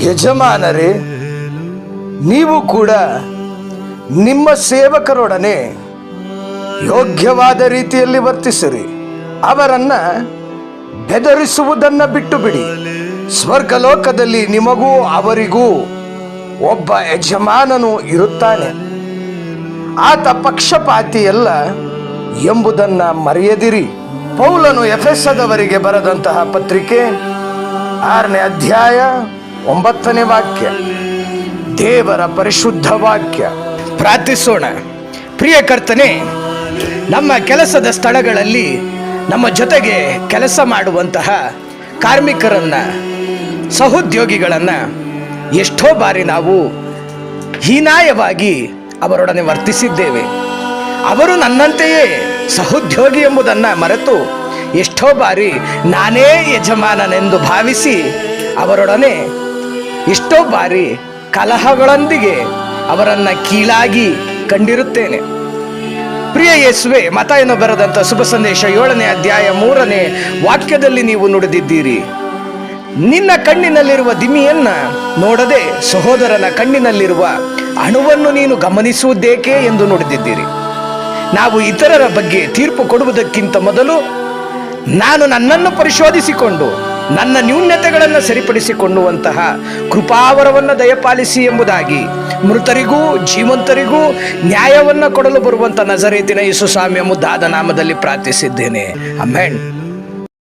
ಯಜಮಾನರೇ, ನೀವು ಕೂಡ ನಿಮ್ಮ ಸೇವಕರೊಡನೆ ಯೋಗ್ಯವಾದ ರೀತಿಯಲ್ಲಿ ವರ್ತಿಸಿರಿ. ಅವರನ್ನು ಬೆದರಿಸುವುದನ್ನು ಬಿಟ್ಟು ಬಿಡಿ. ಸ್ವರ್ಗಲೋಕದಲ್ಲಿ ನಿಮಗೂ ಅವರಿಗೂ ಒಬ್ಬ ಯಜಮಾನನು ಇರುತ್ತಾನೆ. ಆತ ಪಕ್ಷಪಾತಿಯಲ್ಲ ಎಂಬುದನ್ನು ಮರೆಯದಿರಿ. ಪೌಲನು ಎಫೆಸದವರಿಗೆ ಬರೆದಂತಹ ಪತ್ರಿಕೆ 6ನೇ ಅಧ್ಯಾಯ 9ನೇ ವಾಕ್ಯ, ದೇವರ ಪರಿಶುದ್ಧ ವಾಕ್ಯ. ಪ್ರಾರ್ಥಿಸೋಣ. ಪ್ರಿಯ ಕರ್ತನೇ, ನಮ್ಮ ಕೆಲಸದ ಸ್ಥಳಗಳಲ್ಲಿ ನಮ್ಮ ಜೊತೆಗೆ ಕೆಲಸ ಮಾಡುವಂತಹ ಕಾರ್ಮಿಕರನ್ನು, ಸಹೋದ್ಯೋಗಿಗಳನ್ನು ಎಷ್ಟೋ ಬಾರಿ ನಾವು ಹೀನಾಯವಾಗಿ ಅವರೊಡನೆ ವರ್ತಿಸಿದ್ದೇವೆ. ಅವರು ನನ್ನಂತೆಯೇ ಸಹೋದ್ಯೋಗಿ ಎಂಬುದನ್ನು ಮರೆತು ಎಷ್ಟೋ ಬಾರಿ ನಾನೇ ಯಜಮಾನನೆಂದು ಭಾವಿಸಿ ಅವರೊಡನೆ ಎಷ್ಟೋ ಬಾರಿ ಕಲಹಗಳೊಂದಿಗೆ ಅವರನ್ನು ಕೀಳಾಗಿ ಕಂಡಿರುತ್ತೇನೆ. ಪ್ರಿಯ ಯೇಸುವೆ, ಮತ್ತಾಯನು ಬರೆದಂಥ ಶುಭ ಸಂದೇಶ 7ನೇ ಅಧ್ಯಾಯ 3ನೇ ವಾಕ್ಯದಲ್ಲಿ ನೀವು ನುಡಿದಿದ್ದೀರಿ, ನಿನ್ನ ಕಣ್ಣಿನಲ್ಲಿರುವ ದಿಮಿಯನ್ನು ನೋಡದೆ ಸಹೋದರನ ಕಣ್ಣಿನಲ್ಲಿರುವ ಅಣುವನ್ನು ನೀನು ಗಮನಿಸುವುದೇಕೆ ಎಂದು ನುಡಿದಿದ್ದೀರಿ. ನಾವು ಇತರರ ಬಗ್ಗೆ ತೀರ್ಪು ಕೊಡುವುದಕ್ಕಿಂತ ಮೊದಲು ನಾನು ನನ್ನನ್ನು ಪರಿಶೋಧಿಸಿಕೊಂಡು ನನ್ನ ನ್ಯೂನ್ಯತೆಗಳನ್ನು ಸರಿಪಡಿಸಿಕೊಳ್ಳುವಂತಹ ಕೃಪಾವರವನ್ನು ದಯಪಾಲಿಸಿ ಎಂಬುದಾಗಿ ಮೃತರಿಗೂ ಜೀವಂತರಿಗೂ ನ್ಯಾಯವನ್ನು ಕೊಡಲು ಬರುವಂಥ ನಜರೇತಿನ ಯೇಸು ಸ್ವಾಮಿಯ ಮುದ್ದಾದ ನಾಮದಲ್ಲಿ ಪ್ರಾರ್ಥಿಸಿದ್ದೇನೆ. ಆಮೆನ್.